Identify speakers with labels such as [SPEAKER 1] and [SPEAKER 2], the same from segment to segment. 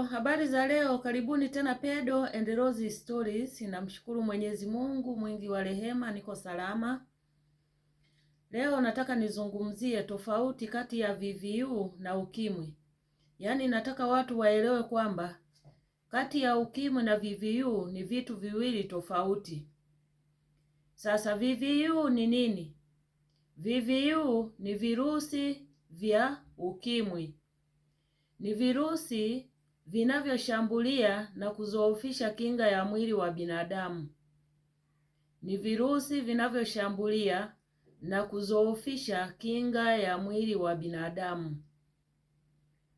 [SPEAKER 1] Habari za leo, karibuni tena Pedo and Rose Stories. Namshukuru Mwenyezi Mungu mwingi wa rehema, niko salama. Leo nataka nizungumzie tofauti kati ya VVU na ukimwi. Yaani nataka watu waelewe kwamba kati ya ukimwi na VVU ni vitu viwili tofauti. Sasa VVU ni nini? VVU ni virusi vya ukimwi. Ni virusi vinavyoshambulia na kuzoofisha kinga ya mwili wa binadamu. Ni virusi vinavyoshambulia na kuzoofisha kinga ya mwili wa binadamu.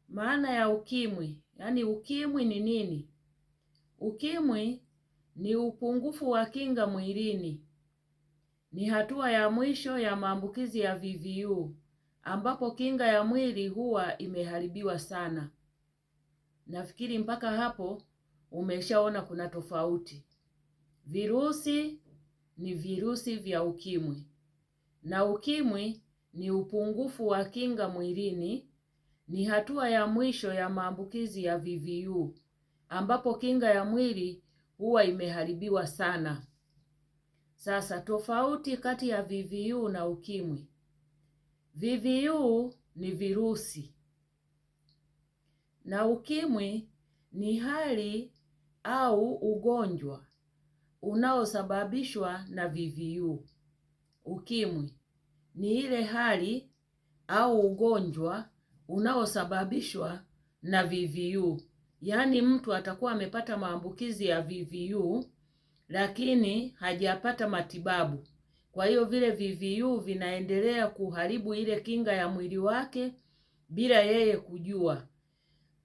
[SPEAKER 1] Maana ya ukimwi, yaani ukimwi ni nini? Ukimwi ni upungufu wa kinga mwilini. Ni hatua ya mwisho ya maambukizi ya VVU ambapo kinga ya mwili huwa imeharibiwa sana. Nafikiri mpaka hapo umeshaona kuna tofauti. Virusi ni virusi vya ukimwi. Na ukimwi ni upungufu wa kinga mwilini, ni hatua ya mwisho ya maambukizi ya VVU ambapo kinga ya mwili huwa imeharibiwa sana. Sasa tofauti kati ya VVU na ukimwi. VVU ni virusi na ukimwi ni hali au ugonjwa unaosababishwa na VVU. Ukimwi ni ile hali au ugonjwa unaosababishwa na VVU. Yaani mtu atakuwa amepata maambukizi ya VVU lakini hajapata matibabu. Kwa hiyo vile VVU vinaendelea kuharibu ile kinga ya mwili wake bila yeye kujua.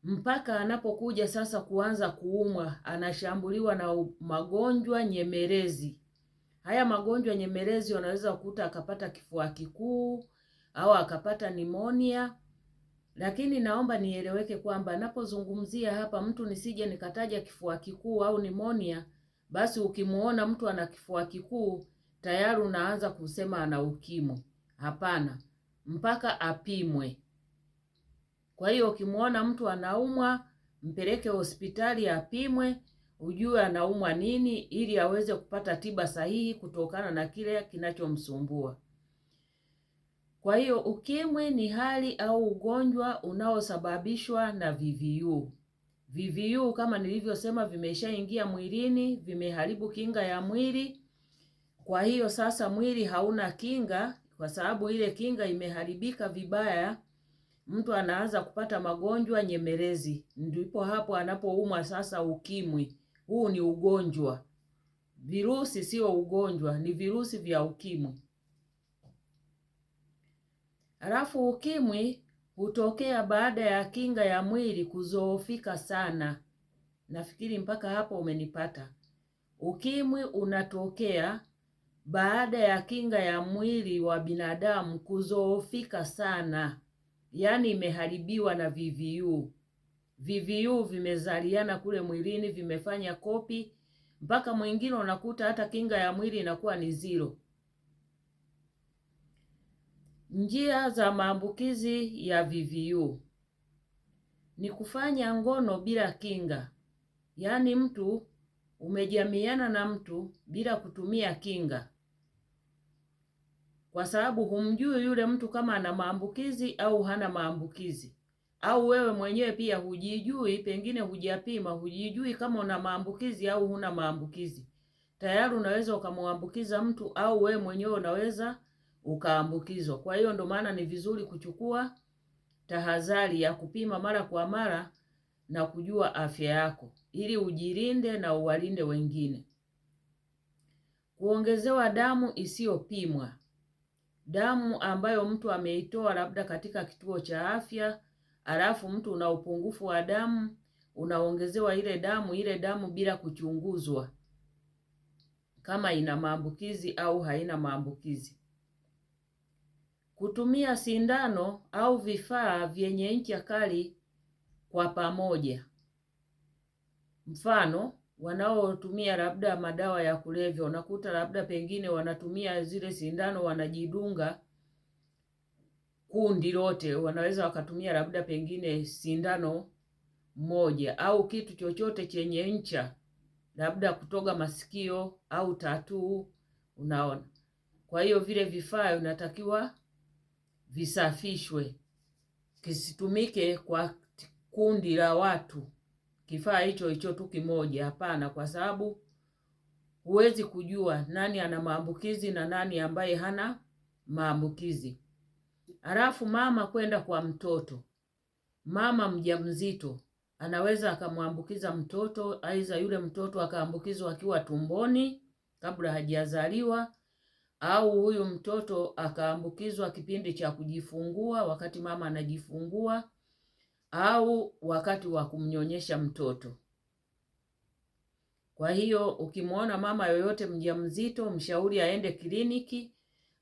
[SPEAKER 1] Mpaka anapokuja sasa kuanza kuumwa, anashambuliwa na magonjwa nyemelezi. Haya magonjwa nyemelezi wanaweza kukuta akapata kifua kikuu au akapata pneumonia. Lakini naomba nieleweke kwamba napozungumzia hapa mtu nisije nikataja kifua kikuu au pneumonia, basi ukimuona mtu ana kifua kikuu tayari unaanza kusema ana ukimwi. Hapana, mpaka apimwe. Kwa hiyo ukimuona mtu anaumwa, mpeleke hospitali apimwe, ujue anaumwa nini ili aweze kupata tiba sahihi kutokana na kile kinachomsumbua. Kwa hiyo ukimwi ni hali au ugonjwa unaosababishwa na VVU. VVU kama nilivyosema vimeshaingia mwilini, vimeharibu kinga ya mwili. Kwa hiyo sasa mwili hauna kinga, kwa sababu ile kinga imeharibika vibaya, mtu anaanza kupata magonjwa nyemelezi. Ndipo hapo anapoumwa sasa ukimwi. Huu ni ugonjwa. Virusi sio ugonjwa, ni virusi vya ukimwi. Halafu ukimwi hutokea baada ya kinga ya mwili kuzoofika sana. Nafikiri mpaka hapo umenipata. Ukimwi unatokea baada ya kinga ya mwili wa binadamu kuzoofika sana. Yaani imeharibiwa na VVU. VVU vimezaliana kule mwilini, vimefanya kopi, mpaka mwingine unakuta hata kinga ya mwili inakuwa ni zero. Njia za maambukizi ya VVU ni kufanya ngono bila kinga. Yaani mtu umejamiana na mtu bila kutumia kinga, kwa sababu humjui yule mtu kama ana maambukizi au hana maambukizi. Au wewe mwenyewe pia hujijui, pengine hujapima, hujijui kama una maambukizi au huna maambukizi. Tayari unaweza ukamwambukiza mtu au wewe mwenyewe unaweza ukaambukizwa. Kwa hiyo ndo maana ni vizuri kuchukua tahadhari ya kupima mara kwa mara na kujua afya yako ili ujilinde na uwalinde wengine. Kuongezewa damu isiyopimwa. Damu ambayo mtu ameitoa labda katika kituo cha afya, alafu mtu una upungufu wa damu, unaongezewa ile damu bila kuchunguzwa kama ina maambukizi au haina maambukizi. Kutumia sindano au vifaa vyenye ncha kali kwa pamoja. Mfano, wanaotumia labda madawa ya kulevya, unakuta labda pengine wanatumia zile sindano wanajidunga kundi lote. Wanaweza wakatumia labda pengine sindano mmoja, au kitu chochote chenye ncha, labda kutoga masikio au tatuu, unaona. Kwa hiyo vile vifaa unatakiwa visafishwe, kisitumike kwa kundi la watu kifaa hicho hicho tu kimoja. Hapana, kwa sababu huwezi kujua nani ana maambukizi na nani ambaye hana maambukizi. Halafu mama kwenda kwa mtoto, mama mjamzito anaweza akamwambukiza mtoto, aidha yule mtoto akaambukizwa akiwa tumboni kabla hajazaliwa, au huyu mtoto akaambukizwa kipindi cha kujifungua, wakati mama anajifungua, au wakati wa kumnyonyesha mtoto. Kwa hiyo ukimwona mama yoyote mjamzito, mshauri aende kliniki.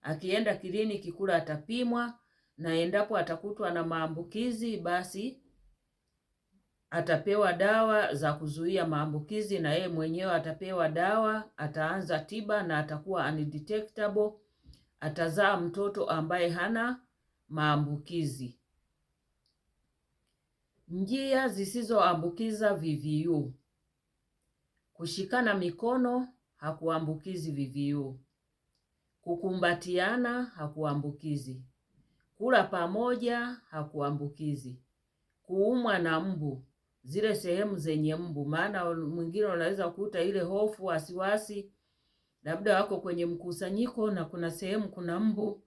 [SPEAKER 1] Akienda kliniki kula atapimwa, na endapo atakutwa na maambukizi, basi atapewa dawa za kuzuia maambukizi, na yeye mwenyewe atapewa dawa, ataanza tiba na atakuwa undetectable, atazaa mtoto ambaye hana maambukizi. Njia zisizoambukiza VVU. Kushikana mikono hakuambukizi VVU. Kukumbatiana hakuambukizi. Kula pamoja hakuambukizi. Kuumwa na mbu, zile sehemu zenye mbu, maana mwingine unaweza kukuta ile hofu, wasiwasi, labda wako kwenye mkusanyiko na kuna sehemu kuna mbu,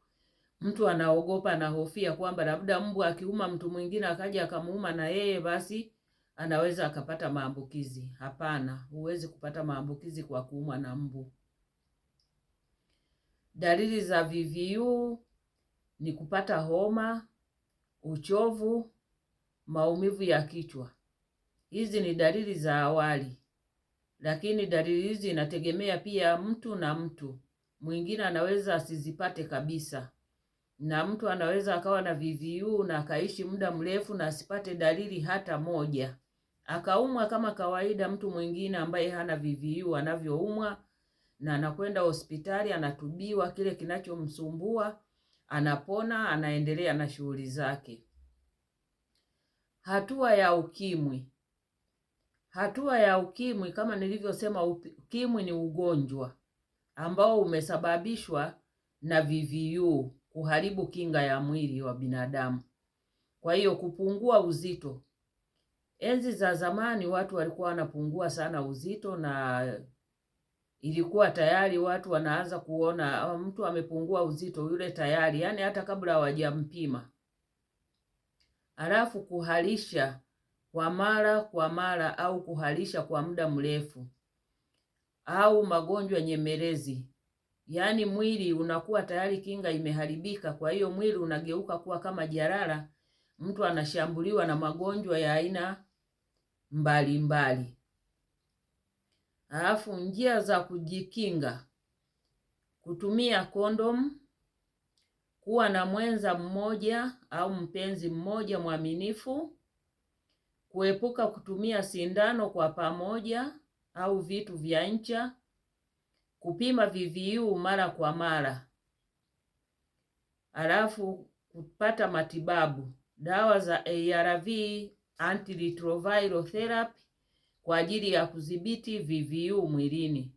[SPEAKER 1] mtu anaogopa na hofia kwamba labda mbu akiuma mtu mwingine akaja akamuuma na yeye, basi anaweza akapata maambukizi. Hapana, huwezi kupata maambukizi kwa kuumwa na mbu. Dalili za VVU ni kupata homa, uchovu, maumivu ya kichwa. Hizi ni dalili za awali, lakini dalili hizi inategemea pia mtu na mtu. Mwingine anaweza asizipate kabisa, na mtu anaweza akawa na VVU na akaishi muda mrefu na asipate dalili hata moja, akaumwa kama kawaida mtu mwingine ambaye hana VVU anavyoumwa, na anakwenda hospitali, anatubiwa kile kinachomsumbua, anapona, anaendelea na shughuli zake. Hatua ya ukimwi. Hatua ya ukimwi, kama nilivyosema, ukimwi ni ugonjwa ambao umesababishwa na VVU kuharibu kinga ya mwili wa binadamu. Kwa hiyo kupungua uzito. Enzi za zamani watu walikuwa wanapungua sana uzito, na ilikuwa tayari watu wanaanza kuona mtu amepungua uzito yule tayari, yani hata kabla hawajampima. Halafu kuharisha kwa mara au kuharisha kwa muda mrefu, au magonjwa nyemelezi, yaani mwili unakuwa tayari kinga imeharibika, kwa hiyo mwili unageuka kuwa kama jalala, mtu anashambuliwa na magonjwa ya aina mbalimbali. Halafu njia za kujikinga: kutumia kondom, kuwa na mwenza mmoja au mpenzi mmoja mwaminifu, kuepuka kutumia sindano kwa pamoja au vitu vya ncha, kupima VVU mara kwa mara, halafu kupata matibabu, dawa za ARV, antiretroviral therapy, kwa ajili ya kudhibiti VVU mwilini,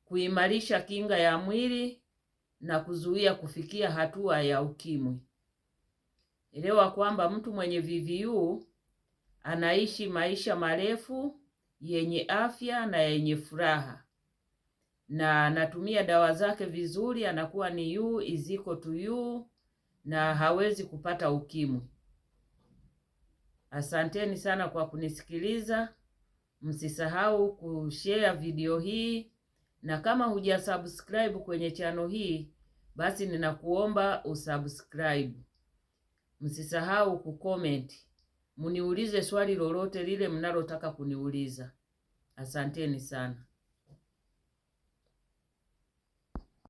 [SPEAKER 1] kuimarisha kinga ya mwili na kuzuia kufikia hatua ya ukimwi. Elewa kwamba mtu mwenye VVU anaishi maisha marefu yenye afya na yenye furaha, na anatumia dawa zake vizuri, anakuwa ni U is equal to U, na hawezi kupata ukimwi. Asanteni sana kwa kunisikiliza. Msisahau kushare video hii, na kama hujasubscribe kwenye channel hii, basi ninakuomba usubscribe. Msisahau kucomment, muniulize swali lolote lile mnalotaka kuniuliza. Asanteni sana.